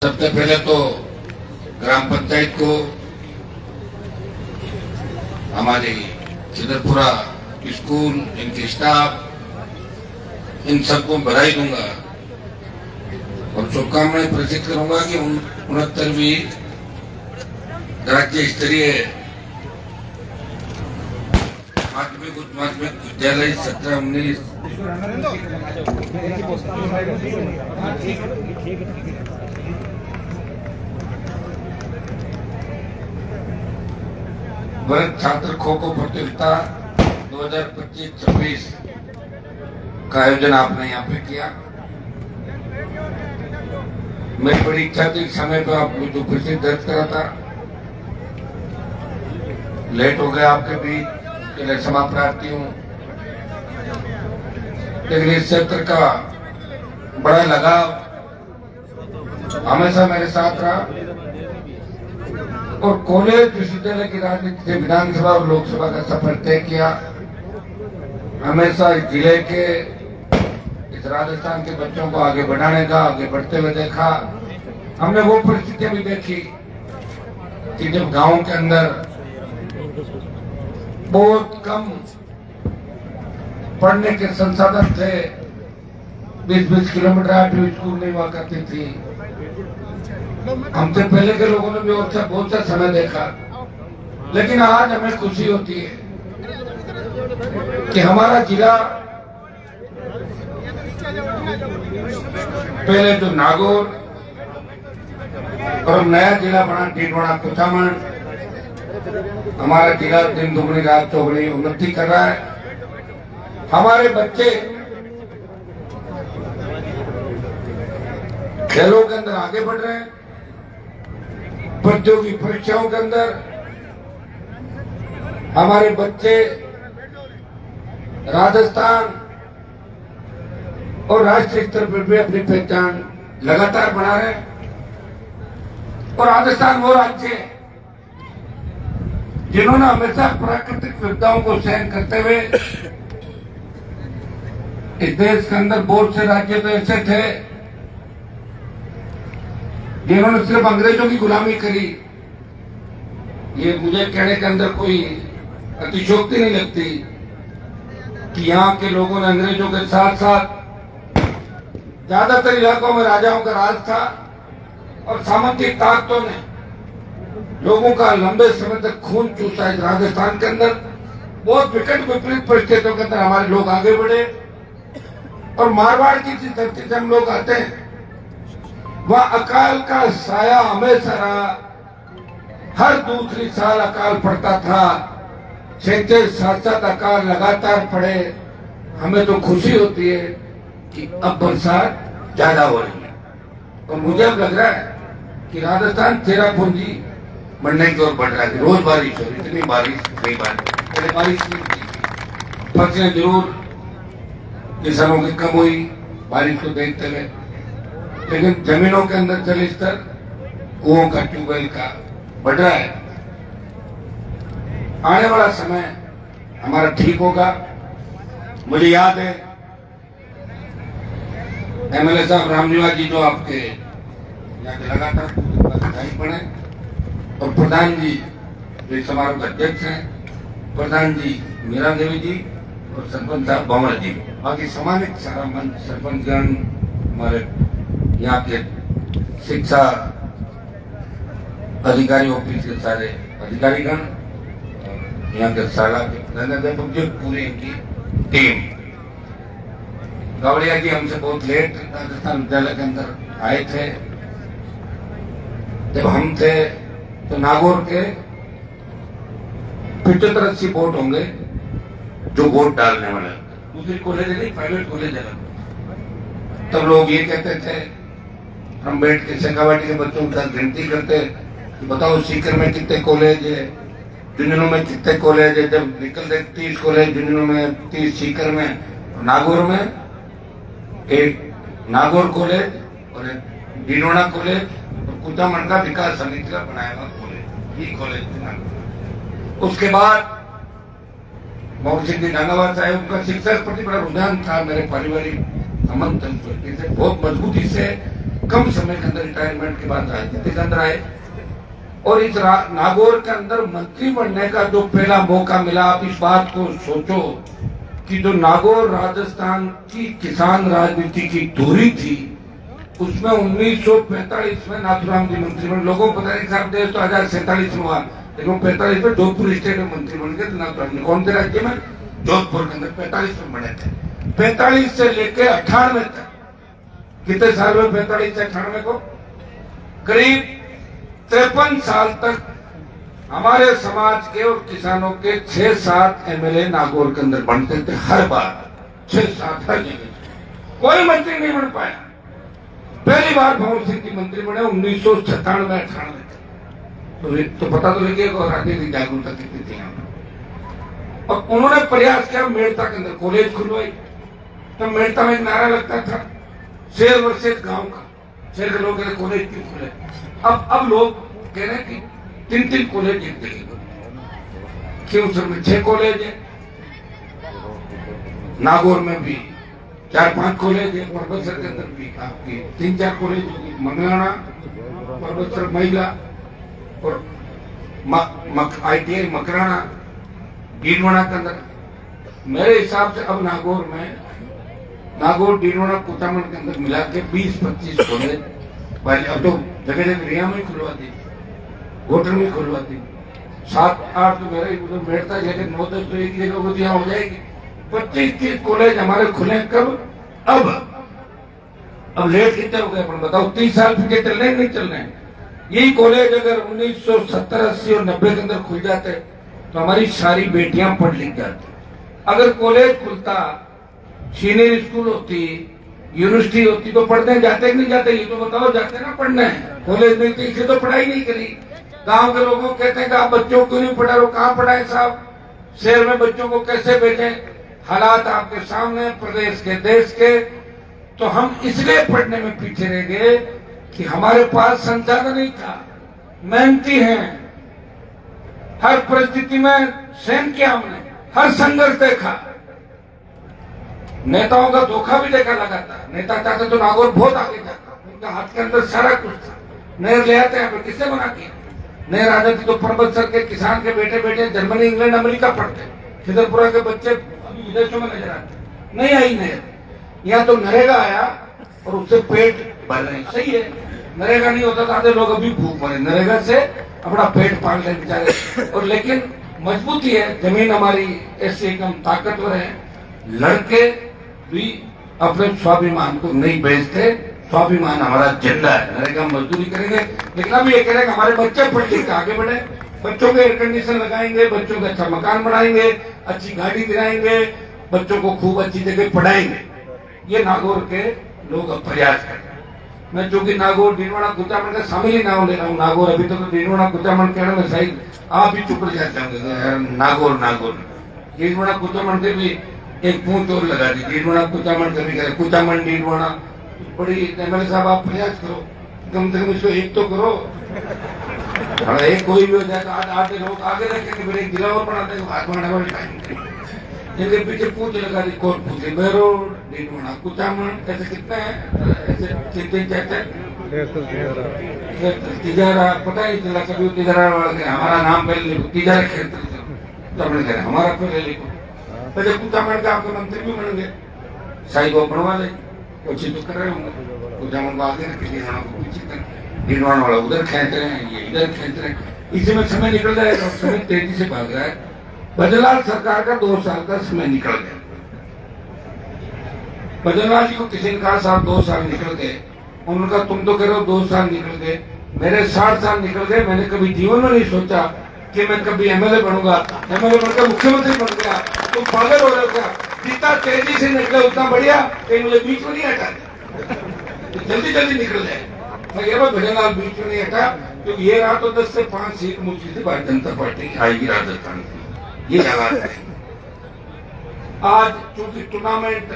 सबसे पहले तो ग्राम पंचायत को, हमारे चिदरपुरा स्कूल, इनके स्टाफ, इन सबको बधाई दूंगा और शुभकामनाएं प्रेषित करूंगा कि 69वीं राज्य स्तरीय माध्यमिक उच्च माध्यमिक विद्यालय 17-19 वर्ग छात्र खो खो प्रतियोगिता 2025-26 का आयोजन आपने यहाँ पे किया। मेरी बड़ी इच्छा थी समय पर आपको जो प्रसिद्ध दर्ज करा था, लेट हो गया आपके बीच के लिए क्षमा प्रार्थी हूँ, लेकिन इस क्षेत्र का बड़ा लगाव हमेशा मेरे साथ रहा और कॉलेज विश्वविद्यालय की राजनीति से विधानसभा और लोकसभा का सफर तय किया। हमेशा इस जिले के, इस राजस्थान के बच्चों को आगे बढ़ाने का, आगे बढ़ते हुए देखा। हमने वो परिस्थितियां भी देखी कि जब गांव के अंदर बहुत कम पढ़ने के संसाधन थे, 20-20 किलोमीटर आठवीं स्कूल नहीं हुआ करती थी। हमसे पहले के लोगों ने भी बहुत सा समय देखा, लेकिन आज हमें खुशी होती है कि हमारा जिला पहले जो नागौर और नया जिला बना टीटवाड़ा कुचामन, हमारा जिला दिन दुगनी रात चौगुनी उन्नति कर रहा है। हमारे बच्चे खेलों के अंदर आगे बढ़ रहे हैं, प्रतियोगी परीक्षाओं के अंदर हमारे बच्चे राजस्थान और राष्ट्रीय स्तर पर भी अपनी पहचान लगातार बना रहे हैं। और राजस्थान वो राज्य है जिन्होंने हमेशा प्राकृतिक विपदाओं को सहन करते हुए, इस देश के अंदर बहुत से राज्य तो ऐसे थे जिन्होंने सिर्फ अंग्रेजों की गुलामी करी। ये मुझे कहने के अंदर कोई अतिशयोक्ति नहीं लगती कि यहाँ के लोगों ने अंग्रेजों के साथ साथ ज्यादातर इलाकों में राजाओं का राज था और सामंती ताकतों ने लोगों का लंबे समय तक खून चूसा। इस राजस्थान के अंदर बहुत विकट विपरीत परिस्थितियों के अंदर हमारे लोग आगे बढ़े और मारवाड़ की जिस धरती से हम लोग आते हैं, वह अकाल का साया हमेशा रहा। हर दूसरी साल अकाल पड़ता था, 6-7 अकाल लगातार पड़े। हमें तो खुशी होती है कि अब बरसात ज्यादा हो रही है और मुझे अब लग रहा है कि राजस्थान तेरा पूंजी बढ़ने की ओर बढ़ रहा है। रोज बारिश हो रही, इतनी बारिश नहीं, पहले बारिश नहीं थी। फसलें जरूर किसानों की कम हुई बारिश को देखते हुए, लेकिन जमीनों के अंदर जल स्तर कुओं का, ट्यूबवेल का बढ़ रहा है। आने वाला समय हमारा ठीक होगा। मुझे याद है एमएलए साहब रामनिवास जी जो आपके यहाँ के लगातार विधायक बने, और प्रधान जी जो इस समारोह के अध्यक्ष हैं, प्रधान जी मीरा देवी जी और सरपंच साहब भंवर जी, बाकी सम्मानित सारा मंच, सरपंचगण, हमारे यहाँ के शिक्षा अधिकारी, ऑफिस के सारे अधिकारीगण, यहाँ के शाला के पूरी इनकी टीम। गौड़िया जी हमसे बहुत लेट राजस्थान विद्यालय के अंदर आए थे। जब हम थे तो नागौर के 75-80 बोट होंगे जो वोट डालने वाले, दूसरी कॉलेज नहीं, प्राइवेट कॉलेज है। तब लोग ये कहते थे, हम बैठ के शेखावाटी के बच्चों के साथ गिनती करते कि बताओ सीकर में कितने कॉलेज है, झुंझुनू में कितने कॉलेज है। जब निकलते 30 कॉलेज झुंझुनू में, 30 सीकर में, नागौर में एक नागौर कॉलेज और एक डिंडोना कॉलेज और कुचामन का विकास समिति का बनाया हुआ कॉलेज, ये कॉलेज थे नागौर। उसके बाद मोहन सिंह जी डांगावाल साहब, उनका शिक्षा के प्रति बड़ा रुझान था। मेरे पारिवारिक संबंध से बहुत मजबूती से कम समय के अंदर रिटायरमेंट के बाद राजनीति के अंदर आए और इस नागौर के अंदर मंत्री बनने का जो पहला मौका मिला। आप इस बात को सोचो कि जो नागौर राजस्थान की किसान राजनीति की धुरी थी, उसमें 1945 में नाथुराम जी मंत्री बने। लोगों को पता नहीं साहब, देश तो 1947 में हुआ, लेकिन 45 में जोधपुर स्टेट में मंत्री बन गए थे नाथुराम जी। कौन से राज्य में? जोधपुर के अंदर 45 में बने थे। 45 से लेकर 98 तक, कितने साल में 45 से 98 को? करीब 53 साल तक हमारे समाज के और किसानों के 6-7 एमएलए नागौर के अंदर बनते थे। हर बार 6-7 हर जगह कोई मंत्री नहीं बन पाया। पहली बार भवन सिंह जी मंत्री बने 1997-98 तो पता तो लगे राजनीतिक जागरूकता कितनी थी यहाँ पर। और उन्होंने प्रयास किया, मेड़ता के अंदर कॉलेज खुलवाई। तो मेड़ता में एक नारा लगता था, शेर वर्सेस गांव का। शेर के लोग कहते कॉलेज क्यों खुले? अब लोग कह रहे हैं कि 3-3 कॉलेज एक जगह क्यों? सर में 6 कॉलेज है, नागौर में भी 4-5 कॉलेज है, परबतसर के अंदर भी आपकी 3-4 कॉलेज, मंगलाना, परबतसर महिला और ITI मकराना, डीडवाना के अंदर। मेरे हिसाब से अब नागौर डीडवाना कुचामन के अंदर मिला के 20-25 कॉलेज पहले, अब तो जगह जगह रिया में खुलवा दी, होटल में खुलवा दी। 7-8 तो मेरा उधर बैठता है, लेकिन 9-10 तो एक जगह होती हो जाएगी। 25-30 कॉलेज हमारे खुले कब? अब लेट कितने हो गए अपन बताओ? 30 साल फिर चल रहे हैं, नहीं चल रहे हैं। यही कॉलेज अगर 1970, 80 और 90 के अंदर खुल जाते तो हमारी सारी बेटियां पढ़ लिख जाती। अगर कॉलेज खुलता, सीनियर स्कूल होती, यूनिवर्सिटी होती तो पढ़ने जाते नहीं जाते? ये तो बताओ, जाते ना पढ़ने। कॉलेज नहीं थी, इसे तो पढ़ाई नहीं करी। गांव के लोगों कहते हैं कि आप बच्चों को नहीं पढ़ा रहे, कहाँ पढ़ाए साहब? शहर में बच्चों को कैसे भेजें? हालात आपके सामने, प्रदेश के, देश के। तो हम इसलिए पढ़ने में पीछे रह गए कि हमारे पास संसाधन नहीं था। मेहनती हैं, हर परिस्थिति में सहन किया हमने, हर संघर्ष देखा, नेताओं का धोखा भी देखा लगातार। नेता चाहते तो नागौर बहुत आगे जाता, उनका हाथ के अंदर सारा कुछ था। नहर ले आते हैं, किसने बना के नहर आ जाती तो परबतसर के किसान के बेटे बेटे जर्मनी, इंग्लैंड, अमेरिका पढ़ते, खिदरपुरा के बच्चे अभी विदेशों में नजर आते। नहीं आई नहर, यहाँ तो नरेगा आया और उससे पेट भर रहे। सही है, नरेगा नहीं होता तो आधे लोग अभी भूख मरे। नरेगा से अपना पेट पाल रहे बेचारे। और लेकिन मजबूती है, जमीन हमारी ऐसे एकदम ताकतवर है। लड़के भी अपने स्वाभिमान को नहीं बेचते, स्वाभिमान हमारा जिंदा है। नरेगा मजदूरी करेंगे, लेकिन अब ये कह रहे हैं हमारे बच्चे पढ़ लिख के आगे बढ़े, बच्चों को एयर कंडीशन लगाएंगे, बच्चों को अच्छा मकान बनाएंगे, अच्छी गाड़ी दिलाएंगे, बच्चों को खूब अच्छी जगह पढ़ाएंगे। ये नागौर के लोग अब प्रयास कर रहे हैं। मैं चूंकि नागौर, डीडवाना, कुचामन का शामिल ही नाम ले रहा हूँ। नागौर अभी तो डीडवाना कुचामन कहने में शायद आप भी चुप जाते होंगे। नागौर डीडवाना कुचामन से भी एक पूंछ और लगा दी। डीडवाना कुचामन कभी करे, कुचामन डीडवाना। बड़ी एमएलए साहब आप प्रयास करो, कम से कम इसको एक तो करो। एक कोई भी हो जाए तो आधे लोग आगे रखेंगे, फिर एक जिला और बनाते हैं, हाथ बढ़ाने टाइम इनके पीछे पूछ लगा दी। कौन पूछे? बेरोड, डीडवाना, कुचामन, ऐसे कितने हैं? ऐसे कितने कहते हैं? तिजारा, पता ही चला कभी तिजारा हमारा नाम पहले लिखो, तिजारा क्षेत्र हमारा पहले लिखो। पहले कुचामन का आपके मंत्री भी बन गए, शाही को बनवा ले, कोशिश तो कर रहे होंगे। कुचामन को आगे रखे, डीडवाना को पीछे कर, डीडवाना वाला उधर खेच रहे हैं, ये इधर खेच रहे हैं। इसी में समय निकल जाएगा, समय तेजी से भाग रहा है। बजरलाल सरकार का 2 साल का समय निकल गया। बजरलाल जी को किसी ने कहा साहब 2 साल निकल गए, उनका तुम तो कह रहे हो 2 साल निकल गए, मेरे 60 साल निकल गए। मैंने कभी जीवन में नहीं सोचा कि मैं कभी एमएलए बनूंगा, एमएलए बनकर मुख्यमंत्री बन गया। तुम पागल हो रहे हो क्या? जितना तेजी से निकले उतना बढ़िया, कहीं मुझे बीच में नहीं हटा दे, जल्दी जल्दी निकल जाए। मैं कह रहा हूँ भजनलाल बीच में नहीं हटा, क्योंकि ये रहा तो 10 से 5 सीट मुझे से भारतीय जनता पार्टी आएगी राजस्थान की, ये हालात है। आज चूंकि टूर्नामेंट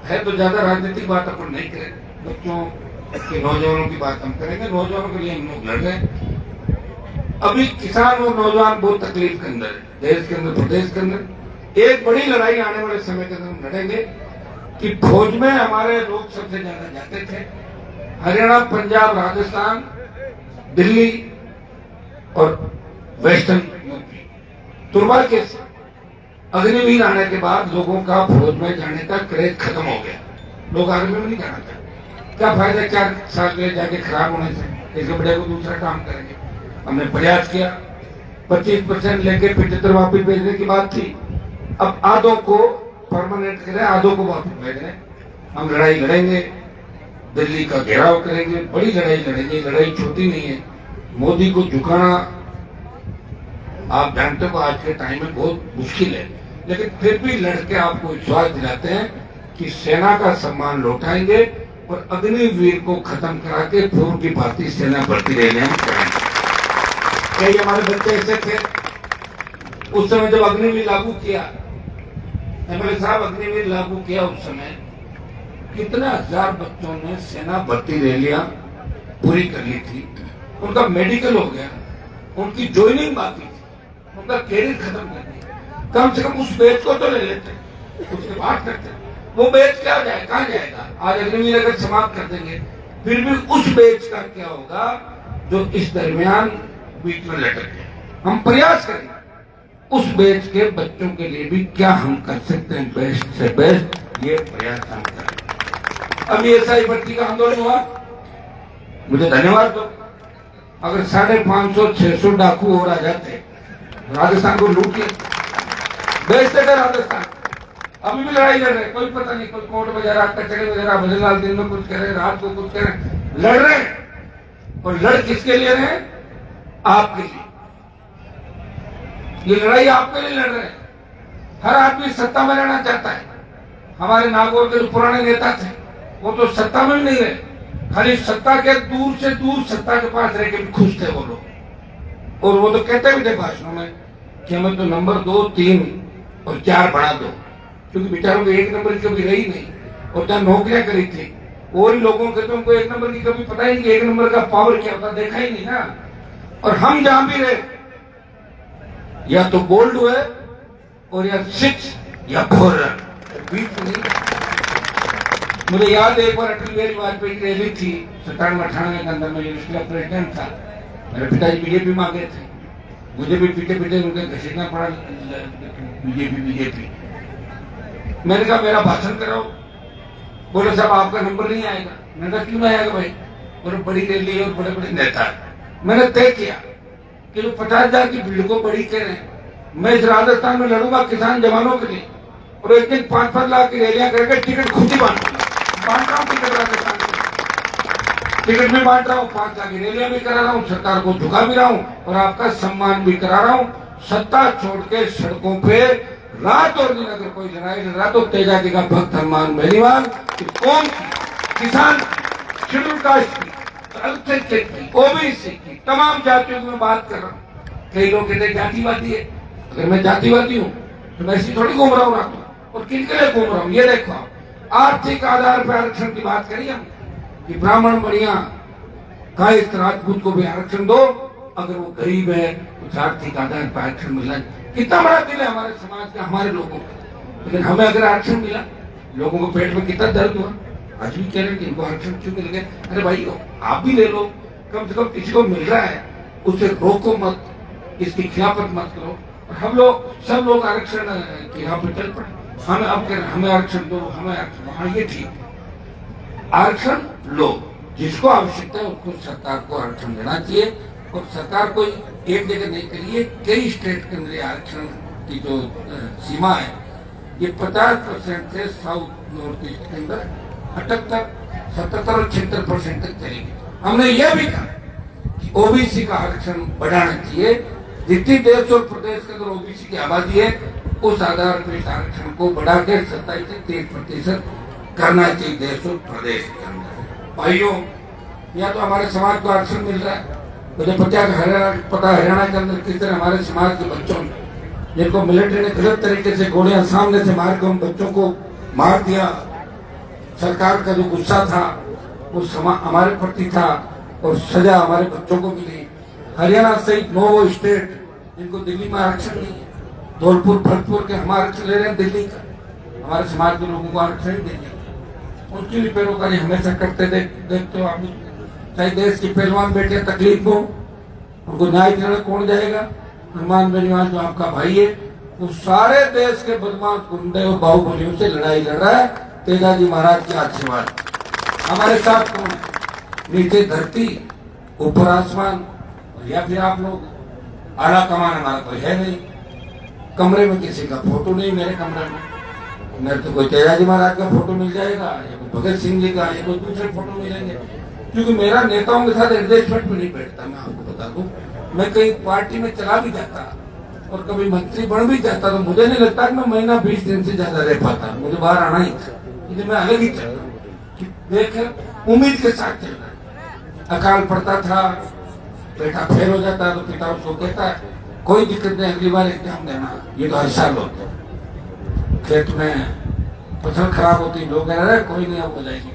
है तो ज्यादा राजनीतिक बात अपन नहीं करें, बच्चों के, नौजवानों की बात हम करेंगे। नौजवानों के लिए हम लोग लड़ रहे हैं। अभी किसान और नौजवान बहुत तकलीफ के अंदर है, देश के अंदर, प्रदेश के अंदर। एक बड़ी लड़ाई आने वाले समय के अंदर हम लड़ेंगे कि फौज में हमारे लोग सबसे ज्यादा जाते थे, हरियाणा, पंजाब, राजस्थान, दिल्ली और वेस्टर्न यूपी। दुर्भाग्य से अग्निवीर आने के बाद लोगों का फौज में जाने का क्रेज खत्म हो गया। लोग आर्मी में नहीं जाना चाहते। क्या फायदा 4 साल के जाके खराब होने से, इसके बड़े को दूसरा काम करेंगे। हमने प्रयास किया, 25% लेके 75 वापिस भेजने की बात थी। अब आधों को परमानेंट करें, आधों को वापिस भेज रहे। हम लड़ाई लड़ेंगे, दिल्ली का घेराव करेंगे, बड़ी लड़ाई लड़ेंगे। लड़ाई छोटी नहीं है। मोदी को झुकाना आप जानते हो आज के टाइम में बहुत मुश्किल है, लेकिन फिर भी लड़के आपको विश्वास दिलाते हैं कि सेना का सम्मान लौटाएंगे और अग्निवीर को खत्म करा के पूर्व की भारतीय सेना भर्ती रैली हम करेंगे। कई हमारे बच्चे ऐसे थे उस समय जब अग्निवीर लागू किया, एमएलए साहब अग्निवीर लागू किया, उस समय कितने हजार बच्चों ने सेना भर्ती रैलियां पूरी कर ली थी। उनका मेडिकल हो गया, उनकी ज्वाइनिंग बाकी थी, उनका कैरियर खत्म कर दिया। कम से कम उस बैच को तो ले लेते, उसके बाद करते। वो बैच क्या जाए, कहाँ जाएगा? आज अग्निवीर अगर समाप्त कर देंगे, फिर भी उस बैच का क्या होगा जो इस दरमियान बीच में लटक गए। हम प्रयास करेंगे उस बैच के बच्चों के लिए भी क्या हम कर सकते हैं बेस्ट से बेस्ट, ये प्रयास हम करें। अब ये एसआई भर्ती का आंदोलन हुआ, मुझे धन्यवाद दो। अगर 550-600 डाकू और आ जाते, राजस्थान को लूट के बेचते थे राजस्थान। अभी भी लड़ाई लड़ रहे, कोई पता नहीं, कोई कोर्ट वगैरह, कचहरी वगैरह, भजनलाल दिन में कुछ कह रहे, रात को कुछ कह रहे, लड़ रहे। और लड़ किसके लिए रहे? आपके लिए। ये लड़ाई आपके लिए लड़ रहे हैं। हर आदमी सत्ता में रहना चाहता है। हमारे नागौर के जो पुराने नेता थे वो तो सत्ता में भी नहीं रहे, खाली सत्ता के दूर से दूर सत्ता के पास रह के भी खुश थे वो लोग। और वो तो कहते भी थे भाषणों में कि हमें तो नंबर 2, 3 और 4 बढ़ा दो, क्योंकि बेचारों को 1 नंबर की कभी रही नहीं। और जहाँ नौकरियां करी थी और लोगों के तो उनको 1 नंबर की कभी पता ही नहीं, 1 नंबर का पावर क्या होता देखा ही नहीं ना। और हम जहां भी रहे या तो बोल्ड हुए और या 6 या 4 बीच नहीं। मुझे याद है एक बार अटल बिहारी वाजपेयी की रैली थी 97-98 के अंदर, मैं यूनिवर्सिटी का प्रेसिडेंट था। मेरे पिताजी बीजेपी में आ गए थे, मुझे भी पीछे पीछे उनके घसीटना पड़ा, बीजेपी। मैंने कहा मेरा भाषण कराओ। बोले साहब आपका नंबर नहीं आएगा। मैंने कहा क्यों नहीं आएगा भाई? बोले बड़ी रैली है और बड़े बड़े नेता है। मैंने तय किया कि जो 50,000 की भीड़ को बड़ी कह रहे हैं, मैं इस राजस्थान में लड़ूंगा किसान जवानों के लिए। और एक दिन 5-5 लाख की रैलियां करके टिकट खुद ही बांट रहा हूँ। टिकट राजस्थान के टिकट भी बांट रहा हूँ, 5 लाख की रैलियां भी करा रहा हूँ, सरकार को झुका भी रहा हूँ और आपका सम्मान भी करा रहा हूँ। सत्ता छोड़ के सड़कों पे रात और दिन अगर कोई लड़ाई लड़ रहा तो तेजाजी का भक्त हनुमान मेहरीवाल की, कौम की, किसान, शेड्यूल कास्ट की, अल्पसंख्यक की, ओबीसी की, तमाम जातियों की मैं बात कर रहा हूँ। कई लोग कहते हैं जातिवादी है। अगर मैं जातिवादी हूँ तो मैं ऐसी थोड़ी घूम रहा हूँ रात में, और किन के लिए घूम रहा हूँ ये देखो। आर्थिक आधार पर आरक्षण की बात करिए हम कि ब्राह्मण बढ़िया कायस्थ राजपूत को भी आरक्षण दो, अगर वो गरीब है तो आर्थिक आधार पर आरक्षण मिला। कितना बड़ा दिल है हमारे समाज का, हमारे लोगों का। लेकिन हमें अगर आरक्षण मिला, लोगों को पेट में कितना दर्द हुआ। आज भी कह रहे हैं कि इनको आरक्षण क्यों मिल गया? अरे भाई आप भी ले लो, कम से कम किसी को मिल रहा है उसे रोको मत, इसकी खिलाफत मत करो। और हम लोग सब लोग आरक्षण के यहाँ पे चल पड़े। हमें अब कह रहे हमें आरक्षण दो, हमें आरक्षण। हाँ ये ठीक, आरक्षण लो, जिसको आवश्यकता है उसको सरकार को आरक्षण देना चाहिए। और सरकार कोई एक जगह नहीं करिए, कई स्टेट के अंदर आरक्षण की जो सीमा है ये 50% से साउथ नॉर्थ ईस्ट के अंदर 78, 77 और 76% तक चलेगी। हमने यह भी कहा कि ओबीसी का आरक्षण बढ़ाना चाहिए। जितनी देश और प्रदेश के अंदर ओबीसी की आबादी है उस आधार पर इस आरक्षण को बढ़ाकर 27 से 30% करना चाहिए देश और प्रदेश के अंदर। भाइयों, या तो हमारे समाज को आरक्षण मिल रहा है, मुझे पता हरियाणा के अंदर किस तरह हमारे समाज के बच्चों ने, जिनको मिलिट्री ने गलत तरीके से गोलियां सामने से मार कर उन बच्चों को मार दिया। सरकार का जो गुस्सा था वो हमारे प्रति था और सजा हमारे बच्चों को मिली। हरियाणा सहित 9 स्टेट जिनको दिल्ली में आरक्षण नहीं है, धौलपुर, भरतपुर के हम आरक्षण ले रहे हैं दिल्ली का, हमारे समाज के लोगों को आरक्षण नहीं देंगे। उनकी भी पैरोकारी हमेशा करते देखते हो आप। चाहे देश के पहलवान बैठे तकलीफ हो, उनको न्याय दिलाने कौन जाएगा? हनुमान बेनीवाल जो आपका भाई है, वो सारे देश के बदमाश गुंडे और बाहुबलियों से लड़ाई लड़ रहा है। तेजाजी महाराज के आशीर्वाद। हमारे साथ कौन है? नीचे धरती, ऊपर आसमान, या फिर आप लोग। आला कमान हमारा कोई है नहीं। कमरे में किसी का फोटो नहीं मेरे कमरे में। मेरे तो कोई तेजाजी महाराज का फोटो मिल जाएगा, या कोई भगत सिंह जी का, या कोई दूसरे फोटो मिलेंगे। क्योंकि मेरा नेताओं के साथ एडजस्टमेंट में नहीं बैठता। मैं आपको बता दूं, मैं कहीं पार्टी में चला भी जाता और कभी मंत्री बन भी जाता तो मुझे नहीं लगता कि मैं महीना 20 दिन से ज्यादा रह पाता। मुझे बाहर आना ही था, इसलिए मैं अलग ही चलता कि देख उम्मीद के साथ चल रहा है। अकाल पड़ता था, बेटा फेल हो जाता तो पिता उसको कहता है कोई दिक्कत नहीं, अगली बार एग्जाम देना। ये तो हर साल होता है। खेत में फसल खराब होती, लोग कह रहे कोई नहीं, अब हो जाएगी।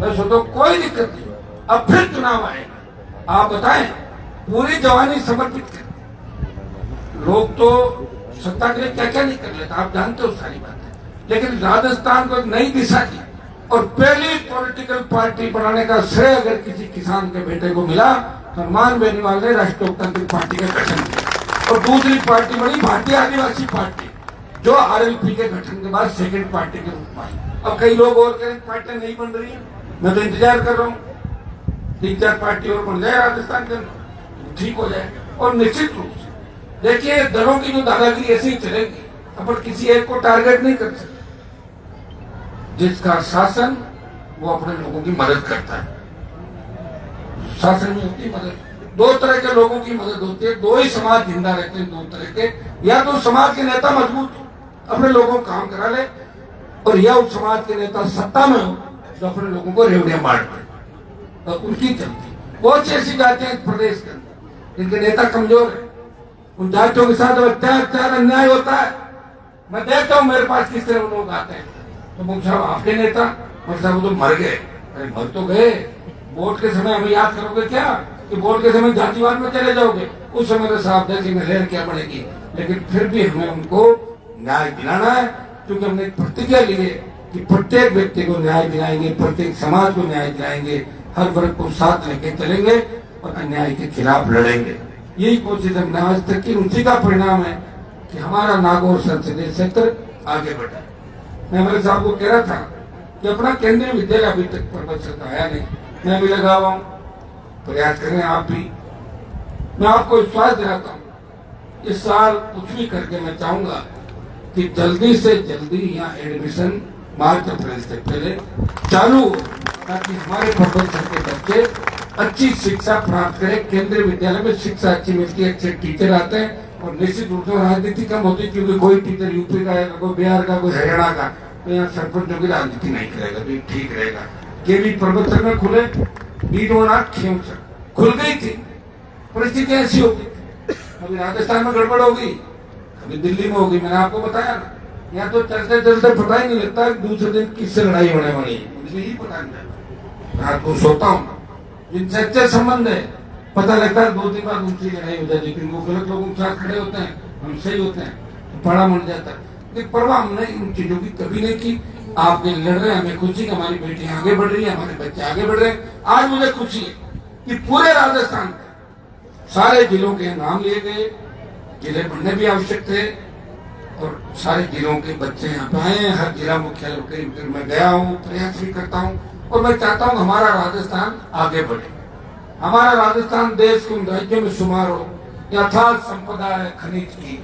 मैं सोचता कोई दिक्कत नहीं, अब फिर चुनाव आएगा। आप बताएं, पूरी जवानी समर्पित कर। लोग तो सत्ता के लिए क्या क्या नहीं कर लेता, आप जानते हो सारी बातें। लेकिन राजस्थान को एक नई दिशा दी और पहली पॉलिटिकल पार्टी बनाने का श्रेय अगर किसी किसान के बेटे को मिला, हनुमान बेनीवाल ने राष्ट्रीय लोकतांत्रिक पार्टी का गठन किया। और दूसरी पार्टी बनी भारतीय आदिवासी पार्टी, जो आरएलपी के गठन के बाद सेकेंड पार्टी के रूप में आई। अब कई लोग और कहें पार्टियां नहीं बन रही है, मैं तो इंतजार कर रहा हूँ 3-4 पार्टी और बन जाए राजस्थान के अंदर, ठीक हो जाए। और निश्चित रूप से देखिए, दलों की जो दादागिरी ऐसी ही चलेगी। अपन किसी एक को टारगेट नहीं कर सकते। जिसका शासन वो अपने लोगों की मदद करता है। शासन में होती मदद, दो तरह के लोगों की मदद होती है। दो ही समाज जिंदा रहते हैं, दो तरह के। या तो समाज के नेता मजबूत हो, अपने लोगों को काम करा ले, और या उस समाज के नेता सत्ता में हो जो अपने लोगों को रेवड़ियां बांट दे। तो उनकी चलती बहुत सी ऐसी जातियां इस प्रदेश के अंदर जिनके नेता कमजोर है। उन जातियों के साथ अत्याचार अन्याय होता है। मैं देखता हूँ मेरे पास किस तरह लोग आते हैं, तो मुझे साहब आपके नेता, मुझे साहब वो तो मर गए। अरे मर तो गए, वोट के समय हमें याद करोगे क्या कि वोट के समय जातिवाद में चले जाओगे? उस समय तो साहब देखेंगे लहर क्या बढ़ेगी। लेकिन फिर भी हमें उनको न्याय दिलाना है, क्योंकि हमने प्रतिज्ञा ली है कि प्रत्येक व्यक्ति को न्याय दिलाएंगे, प्रत्येक समाज को न्याय दिलाएंगे, हर वर्ग को साथ लेके चलेंगे और अन्याय के खिलाफ लड़ेंगे। यही कोशिश हमने आज तक की। उसी का परिणाम है कि हमारा नागौर संसदीय क्षेत्र आगे बढ़ा। मैं मेरे साहब को कह रहा था कि अपना केंद्रीय विद्यालय अभी तक प्रबंध आया नहीं। मैं भी लगा हुआ हूँ, प्रयास करें आप भी। मैं आपको विश्वास दिलाता हूँ, इस साल कुछ भी करके मैं चाहूंगा कि जल्दी से जल्दी यहाँ एडमिशन मार्च अप्रैल से पहले चालू हो, ताकि हमारे प्रोफेसर के बच्चे अच्छी शिक्षा प्राप्त करें। केंद्रीय विद्यालय में शिक्षा अच्छी मिलती है, अच्छे टीचर आते हैं, और निश्चित रूप से राजनीति कम होती है। क्योंकि कोई टीचर यूपी का है, कोई बिहार का, कोई हरियाणा का, तो यहाँ सरपंचों की राजनीति नहीं करेगा, तो ठीक रहेगा। केवी प्रबंधन में खुले खुल गई थी, परिस्थिति ऐसी होगी। कभी राजस्थान में गड़बड़ होगी, कभी दिल्ली में होगी। मैंने आपको बताया ना, यहाँ तो चलते चलते पता ही नहीं लगता दूसरे दिन किससे लड़ाई होने वाली है, मुझे ही पता नहीं लगता। रात को सोता हूँ, जिनसे अच्छे संबंध है, पता लगता है 2 दिन बाद उनकी लड़ाई हो जाती है। लेकिन वो गलत लोगों के साथ खड़े होते हैं, हम सही होते हैं, तो बड़ा मन जाता है। लेकिन परवाह हमने इन चीजों की कभी नहीं की। आप लड़ रहे हैं, हमें खुशी, हमारी बेटियां आगे बढ़ रही है, हमारे बच्चे आगे बढ़ रहे हैं। आज मुझे खुशी है कि पूरे राजस्थान के सारे जिलों के नाम लिए गए, जिले बनने भी आवश्यक थे, और सारे जिलों के बच्चे यहाँ पे आए हैं। हर जिला मुख्यालय के मैं गया हूँ, प्रयास भी करता हूँ, और मैं चाहता हूँ हमारा राजस्थान आगे बढ़े। हमारा राजस्थान देश के उन राज्यों में शुमार हो। यथार्थ संपदा है खनिज की,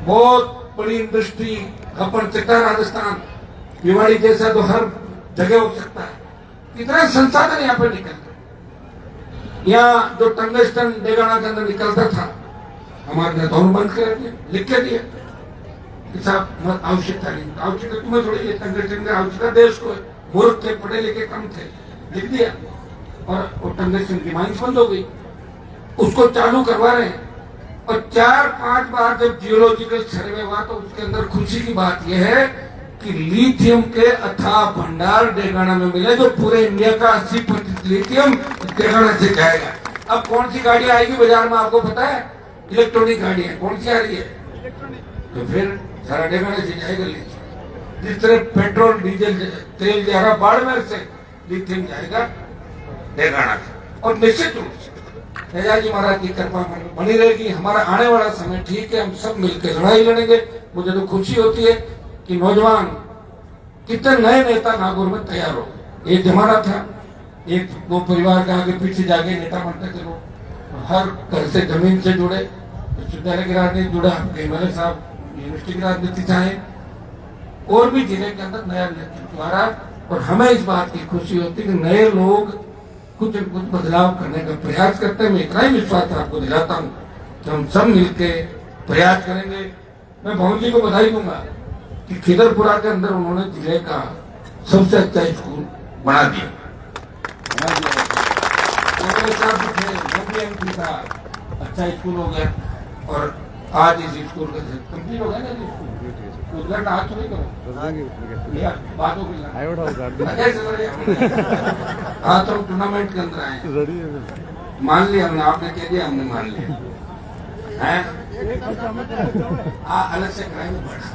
बहुत बड़ी इंडस्ट्री, खपन चक्का राजस्थान, भिवाड़ी जैसा तो हर जगह हो सकता है। कितने संसाधन यहाँ पे निकलते। यहाँ जो टंगस्टन डेगाना के अंदर निकलता था, हमारे नेताओं ने बंद कर दिया, लिख के दिया कि साहब आवश्यकता नहीं, आवश्यकता तुम्हें थोड़ी है, टंगस्टन की आवश्यकता देश को है। मूर्ख थे, पढ़े लिखे कम थे, लिख दिया, और वो टंगस्टन की माइंस बंद हो गई। उसको चालू करवा रहे हैं। और 4-5 बार जब जियोलॉजिकल सर्वे हुआ तो उसके अंदर खुशी की बात यह है कि लिथियम के अथाह भंडार डेगाना में मिले, जो पूरे इंडिया का 80% लिथियम डेगाना से जाएगा। अब कौन सी गाड़ी आएगी बाजार में आपको पता है? इलेक्ट्रॉनिक गाड़ियां कौन सी आ रही है, तो फिर सारा डेगाना से जाएगा लिथियम। जिस तरह पेट्रोल डीजल तेल जा रहा बाड़मेर से लिथियम जाएगा डेगाना से। और निश्चित रूप से तेजा जी महाराज की कृपा बनी रहेगी। हमारा आने वाला समय ठीक है, हम सब मिलकर लड़ाई लड़ेंगे। मुझे तो खुशी होती है कि नौजवान कितने नए नेता नागौर में तैयार हो गए। एक जमाना था एक दो परिवार के आगे पीछे जाके नेता बनते थे लोग, हर घर से जमीन से जुड़े, विश्वविद्यालय की राजनीति जुड़ा, एमएलए साहब यूनिवर्सिटी की राजनीति चाहे और भी जिले के अंदर नया नेतृत्व आ रहा। और हमें इस बात की खुशी होती है कि नए लोग कुछ न कुछ बदलाव करने का प्रयास करते हैं। मैं इतना ही विश्वास आपको दिलाता हूँ कि हम सब मिलके प्रयास करेंगे। मैं भाऊ जी को बधाई दूंगा कि खिदरपुरा के अंदर उन्होंने जिले का सबसे अच्छा स्कूल बना दिया। था अच्छा स्कूल हो गया और आज इस स्कूल का कंप्लीट हो गया ना। उद्घाटन आज थोड़ी करो, बात हो गई। हाँ तो टूर्नामेंट के अंदर आए, मान लिया हमने, आपने कह दिया हमने मान लिया है। अलग से कराएंगे बड़ा।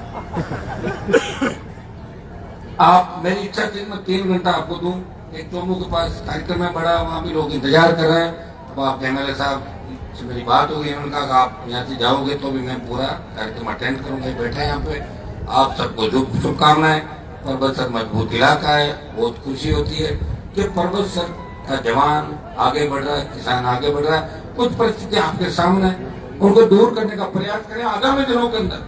आप मेरी इच्छा थी मैं 3 घंटा आपको दूं। एक चोमू के पास कार्यक्रम है बड़ा, वहाँ भी लोग इंतजार कर रहे हैं। अब आप एमएलए साहब से मेरी बात हो गई, उन्होंने कहा कि आप यहाँ से जाओगे तो भी मैं पूरा कार्यक्रम अटेंड करूंगा। बैठे हैं यहाँ पे, आप सबको शुभकामनाएं। पर्वत सर मजबूत इलाका है, बहुत खुशी होती है कि पर्वत सर का जवान आगे बढ़ रहा है, किसान आगे बढ़ रहा है। कुछ परिस्थितियां आपके सामने, उनको दूर करने का प्रयास करें। आगामी दिनों के अंदर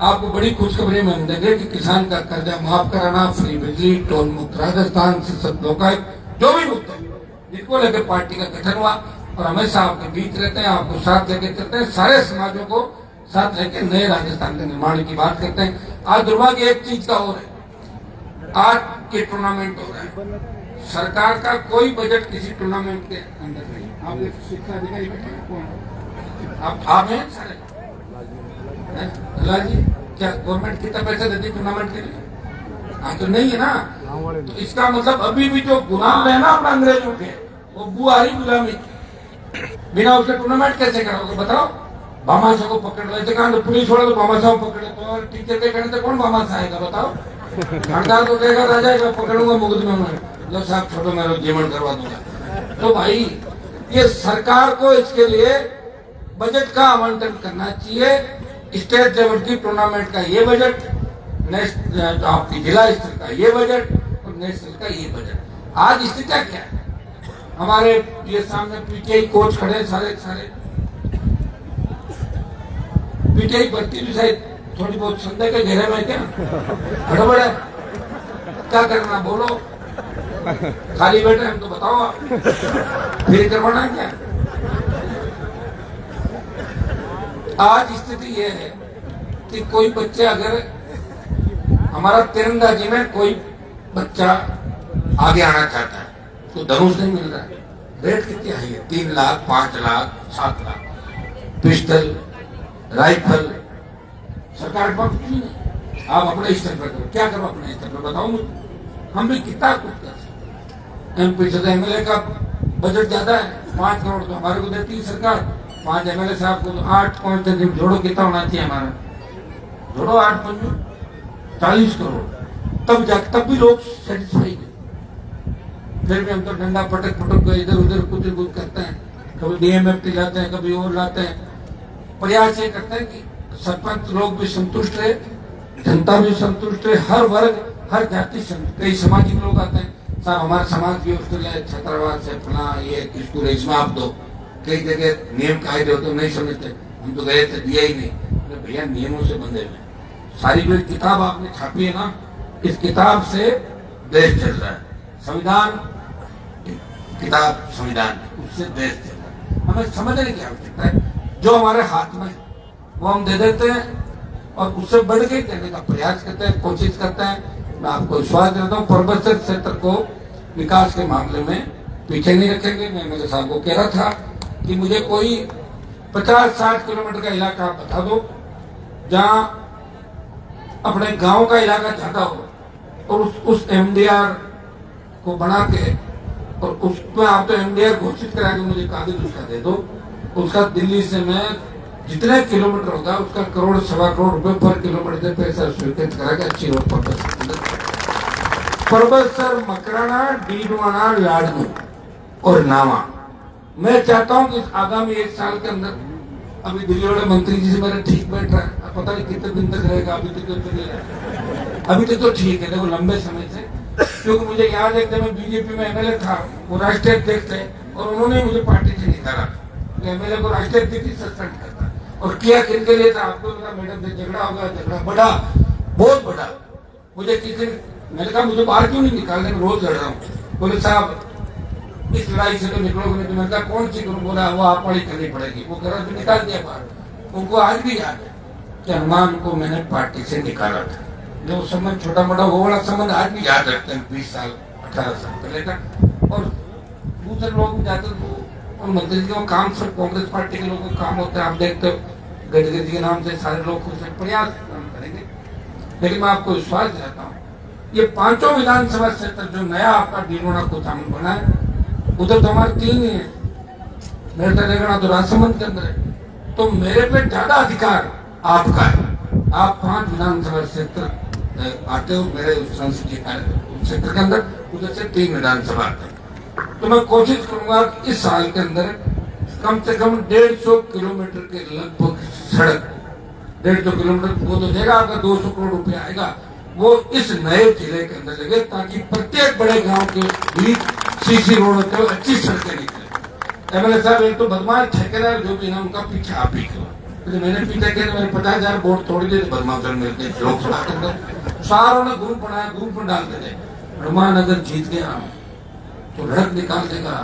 आपको बड़ी खुशखबरी में हम देंगे कि किसान का कर्जा माफ कराना, फ्री बिजली, टोल मुक्त राजस्थान से सब लोकायुक्त, जो भी मुद्दे जिनको लेकर पार्टी का गठन हुआ और हमेशा आपके बीच रहते हैं, आपको साथ लेके चलते हैं, सारे समाजों को साथ लेके नए राजस्थान के निर्माण की बात करते हैं। आज दुर्भाग्य एक चीज का और है, आज के टूर्नामेंट हो रहा है, सरकार का कोई बजट किसी टूर्नामेंट के अंदर नहीं। आप शिक्षा अधिकारी बैठे हैं, कौन आप हैं सारे जी, क्या गवर्नमेंट कितना पैसा देती टूर्नामेंट के लिए? हाँ तो नहीं है ना। तो इसका मतलब अभी भी जो गुलाम है ना अपना अंग्रेजों के, वो बुआरी गुलामी, बिना उसके टूर्नामेंट कैसे करोगे बताओ? भामाशाह को पकड़ लो, ऐसे कहा तो पुलिस वाले तो भामाशाह को पकड़े, तो टीचर के कहने से कौन भामाशाह आएगा बताओ? घंटा तो देगा राजा का, पकड़ूंगा मुकदमे में, लो साहब छोड़ो मेरा जीवन करवा दूंगा। तो भाई ये सरकार को इसके लिए बजट का आवंटन करना चाहिए। स्टेट लेवल की टूर्नामेंट का ये बजट, नेशनल आपकी जिला स्तर का ये बजट और नेशनल का ये बजट। आज स्थिति क्या है, हमारे ये सामने पीटीआई कोच खड़े सारे पीटीआई भर्ती भी शायद थोड़ी बहुत संदेह के घेरे में क्या गड़बड़ है, क्या करना बोलो, खाली बैठे हम तो बताओ आप, फिर करवाना है क्या? आज स्थिति यह है कि कोई बच्चे अगर हमारा तीरंदाजी में कोई बच्चा आगे आना चाहता है तो धनुष नहीं मिल रहा है। रेट कितनी हाई है, 3 लाख, 5 लाख, 7 लाख। पिस्टल, राइफल सरकार पर कुछ नहीं। आप अपने स्तर पर करो, क्या करो अपने स्तर पर बताओ मुझे, हम भी कितना कुछ कर सकते। एमपी से एमएलए का बजट ज्यादा है, 5 करोड़ तो हमारे को देती है सरकार, 5 एमएलए साहब को तो 8 पॉइंट जोड़ो कितना होना चाहिए हमारा, जोड़ो 8 पंजो 40 करोड़, तब भी लोग सेटिस्फाइड है। फिर भी हम तो डंडा पटक इधर उधर कुछ करते हैं, कभी डीएमएफटी लाते हैं, कभी और लाते हैं। प्रयास ये करते हैं कि सरपंच लोग भी संतुष्ट रहे, जनता भी संतुष्ट रहे, हर वर्ग हर जाति कई सामाजिक लोग आते हैं, साहब हमारे समाज की हॉस्टल है, छात्रावास है, फला ये स्कूल है, इसमें आप दो। कई जगह नियम कायदे होते नहीं समझते, हम तो गए थे दिया ही नहीं। भैया नियमों से बंधे हुए, सारी जो किताब आपने छापी है ना, इस किताब से देश चल रहा है। संविधान किताब संविधान, उससे देश चल रहा है। हमें समझने की आवश्यकता है, जो हमारे हाथ में वो हम दे देते हैं और उससे बढ़ के देने का प्रयास करते हैं, कोशिश करते हैं। मैं आपको विश्वास देता हूँ पर्वत क्षेत्र को विकास के मामले में पीछे नहीं रखेंगे। मैं मेरे साहब को कह रहा था कि मुझे कोई 50-60 किलोमीटर का इलाका आप बता दो जहां अपने गांव का इलाका ज्यादा हो और उस एमडीआर को बना के और उसमें आप तो एमडीआर घोषित करा के मुझे कागज उसका दे दो, उसका दिल्ली से मैं जितने किलोमीटर होगा उसका करोड़ सवा करोड़ रुपए पर किलोमीटर से पैसा स्वीकृत करा के अच्छी रोड परबतसर, मकराना, डीडवाना, लाडनू और नावा। मैं चाहता हूं कि आगामी 1 साल के अंदर, अभी दिल्ली वाले मंत्री जी से मेरा ठीक बैठ रहा है, पता नहीं कितने दिन तक रहेगा, अभी तक तो ठीक है। देखो लंबे समय से, क्योंकि मुझे याद है जब मैं बीजेपी में एमएलए था, वो राष्ट्रीय अध्यक्ष थे और उन्होंने मुझे पार्टी से निकाला। एमएलए को राष्ट्रीय अध्यक्ष सस्पेंड करता और किया किनके लिए था आपको पता? मैडम से झगड़ा होगा, झगड़ा बड़ा, बहुत बड़ा। मुझे किसी मैंने कहा मुझे बाहर क्यों नहीं निकालने, मैं रोज लड़ रहा हूँ। बोले साहब इस लड़ाई से तो निकलोगे नहीं। मैंने कहा कौन सी करूँ? बोला वो आप वाली करनी पड़ेगी। वो घर से निकाल दिया बाहर। उनको आज भी याद है कि हनुमान को मैंने पार्टी से निकाला था। जो संबंध छोटा मोटा वो वाला संबंध आज भी याद रखते हैं, 20 साल 18 साल पहले का। और दूसरे लोग जाते और मंत्री जी का काम सब कांग्रेस पार्टी के लोगों का काम होता है। आप देखते हो गडकरी जी के नाम से सारे लोग खुद से प्रयास करेंगे, लेकिन मैं आपको विश्वास दिलाता हूँ ये 5 विधानसभा क्षेत्र जो नया आपका डीडवाना कोचामन बना है, उधर तो हमारे 3 ही है। मेरे तेलंगाना तो राजसमंद के अंदर है, तो मेरे पे ज्यादा अधिकार आपका है। आप 5 विधानसभा क्षेत्र आते हो मेरे संसदीय क्षेत्र के अंदर, उधर से 3 विधानसभा आते हैं। तो मैं कोशिश करूंगा कि इस साल के अंदर कम से कम 150 किलोमीटर के लगभग सड़क, 150 किलोमीटर वो तो देगा आपका 200 करोड़ रुपया आएगा, वो इस नए जिले के अंदर लगे, ताकि प्रत्येक बड़े गांव के बीच सीसी रोड होते हुए अच्छी सड़कें निकले। एमएलए साहब एक तो बदमाश ठेकेदार जो भी ना उनका पीछे आप ही करो। तो मैंने पीछे किया मैंने 50,000 वोट तोड़ दिए बदमाश मिलते लोकसभा के अंदर, सारों ने ग्रुप बनाया, ग्रुप में डालते थे। हनुमान अगर जीत गया तो लड़क निकाल देगा,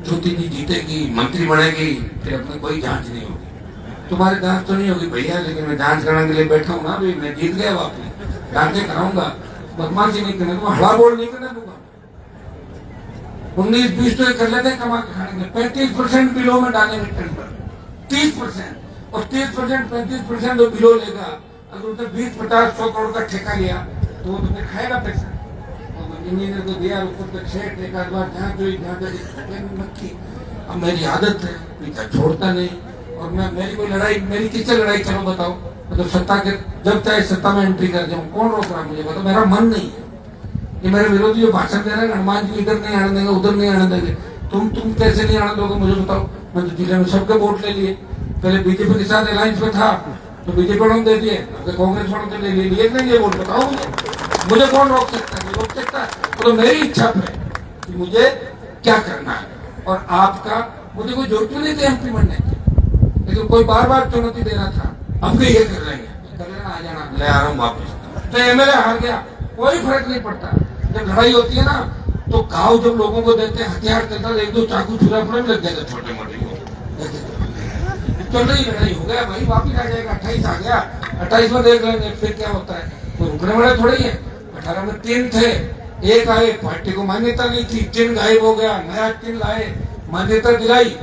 ज्योति जी जीतेगी, मंत्री बनेगी, फिर अपनी कोई जांच नहीं होगी। तुम्हारी जांच तो नहीं होगी भैया, लेकिन मैं जांच कराने के लिए बैठा हूँ ना, मैं जीत गया वापस जांचें कराऊंगा, बदमाशी नहीं करने दूंगा, हड़ा बोल नहीं करने दूंगा। 19-20 तो कर लेते हैं कमा के खाने में, 35% बिलो में डालेंगे टेंडर, 30% और 30% 35% वो बिलो लेगा। अगर उसने 20-50-100 करोड़ का ठेका लिया तो वो तुम्हें खाएगा पैसा। इंजीनियर को दिया, ऊपर तक सेठ एक आध बार जहाँ मक्खी। अब मेरी आदत है पीछा छोड़ता नहीं, और मैं मेरी कोई लड़ाई, मेरी किससे लड़ाई, चलो बताओ। मतलब सत्ता के जब चाहे सत्ता में एंट्री कर जाऊँ, कौन रोक रहा मुझे बताओ? मेरा मन नहीं है। ये मेरे विरोधी जो भाषण दे रहे हैं हनुमान जी इधर नहीं आने देंगे, उधर नहीं आने देंगे, तुम कैसे नहीं आने दोगे मुझे बताओ? मैं तो जिले में सबके वोट ले लिए, पहले बीजेपी के साथ अलायंस में था तो बीजेपी वालों दे दिए, कांग्रेस वालों के लिए नहीं वोट। बताओ मुझे कौन रोक सकता है? रोक सकता है तो मेरी इच्छा पे कि मुझे क्या करना है। और आपका मुझे कोई जरूरत नहीं थी एमपी बनने की, लेकिन कोई बार बार चुनौती दे रहा था, अब भी ये कर लेंगे, कर लेना, आ जाना, ले आ रहा हूँ वापस। तो एमएलए हार गया, कोई फर्क नहीं पड़ता। जब लड़ाई होती है ना तो घाव जब लोगों को देते हैं, हथियार चलता है, 1-2 चाकू छुरा फुरा लग जाएगा छोटे मोटे को। चल रही लड़ाई हो गया भाई, वापिस आ जाएगा। 28 आ गया, 28 में देख लेंगे फिर क्या होता है। तो रुकने वाले थोड़ी है। 18 में 3 थे, एक आए, पार्टी को मान्यता नहीं थी, 3 गायब हो गया, नया 3 लाए, मान्यता दिलाई।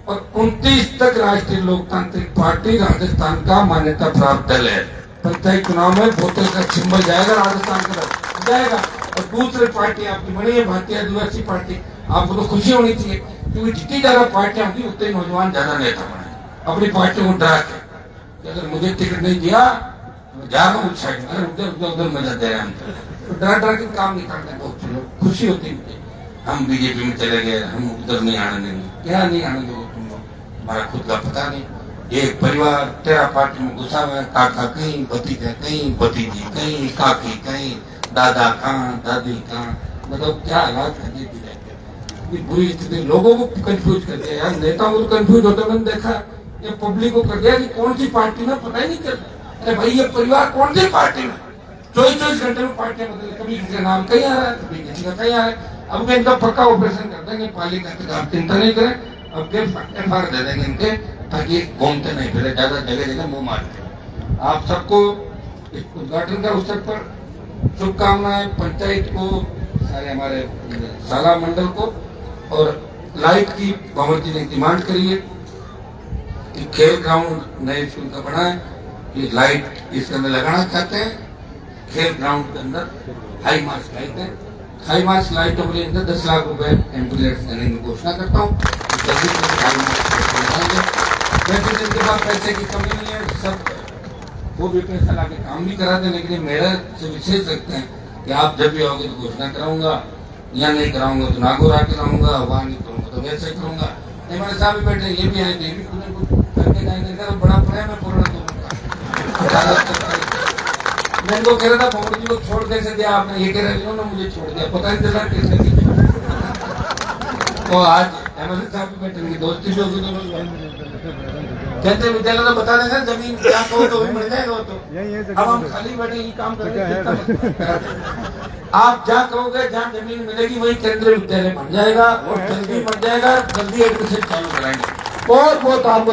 और 29 तक राष्ट्रीय लोकतांत्रिक पार्टी राजस्थान का मान्यता प्राप्त दल है। पंचायत चुनाव में बोतल का सिंबल जाएगा राजस्थान की तरफ जाएगा। और दूसरी पार्टी आपकी बनी है भारतीय आदिवासी पार्टी। आपको तो खुशी होनी चाहिए, क्योंकि जितनी ज्यादा पार्टियां होंगी उतने नौजवान ज्यादा नेता बने अपनी पार्टी को डरा के। अगर मुझे टिकट नहीं दिया तो जा रहा हूँ साइड में, उधर मजा दे रहे हैं हम तो डरा डरा के काम नहीं करते। बहुत लोग खुशी होती है मुझे, हम बीजेपी में चले गए, हम उधर नहीं आने देंगे। क्या नहीं आने दोगे तुम लोग? हमारा खुद का पता नहीं। एक परिवार 13 पार्टी में घुसा हुआ है, काका कहीं, भतीजा कहीं, भतीजी कहीं, काकी कहीं, दादा कहाँ, दादी कहाँ। मतलब क्या हालात कर दी रहते, बुरी स्थिति लोगों को कंफ्यूज कर दिया यार। नेताओं को कंफ्यूज होते मैंने देखा, ये पब्लिक को कर दिया कि कौन सी पार्टी में पता ही नहीं चलता। अरे भाई ये परिवार कौन सी पार्टी में, 24 घंटे में पार्टियां बदल, कभी किसी का नाम कहीं आ रहा है, कभी किसी का कहीं आ रहा है। अब इनका पक्का ऑपरेशन कर देंगे पालिका तक, आप चिंता नहीं करें। अब के एफआईआर दे देंगे इनके, ताकि घूमते नहीं फिरे, ज्यादा जगह जगह मुंह मारते। आप सबको उद्घाटन का अवसर पर शुभकामनाएं, पंचायत को, सारे हमारे साला मंडल को। और लाइट की भंवर जी ने डिमांड करी है कि खेल ग्राउंड नए स्कूल का बना है, ये लाइट इसके अंदर लगाना चाहते हैं। खेल ग्राउंड के अंदर हाई मार्क्स लाइट है, हाई मार्क्स लाइटों के लिए 10 लाख रुपए एम्बुलेंस देने की घोषणा करता हूँ। जल्दी से हाई मार्क्स जिनके पास पैसे की कमी नहीं है सब वो भी पैसा लाके काम भी कराते हैं, लेकिन मेरे से विशेष रखते हैं कि आप जब भी आओगे तो घोषणा कराऊंगा, या नहीं कराऊंगा तो नागौर आके लाऊंगा, वहां नहीं करूंगा तो वैसे करूंगा। हमारे साहब भी बैठे, ये भी आए थे, ये भी कुछ करके जाएंगे। बड़ा प्रेम है पूर्ण मैं इनको कह रहा था भगवान जी को छोड़ कैसे दिया आपने, ये कह रहे इन्होंने मुझे छोड़ दिया, पता नहीं चला कैसे। तो आज एमएलए साहब भी बैठे, उनकी दोस्ती भी होगी दोनों। कहते विद्यालय तो बता देंगे जमीन क्या कहो तो वही मिल जाएगा वो तो। अब हम खाली बैठे ये काम करेंगे। आप जहाँ कहोगे जहाँ जमीन मिलेगी वही केंद्रीय विद्यालय बन जाएगा और जल्दी बन जाएगा, जल्दी एडमिशन चालू कराएंगे। बहुत बहुत आपको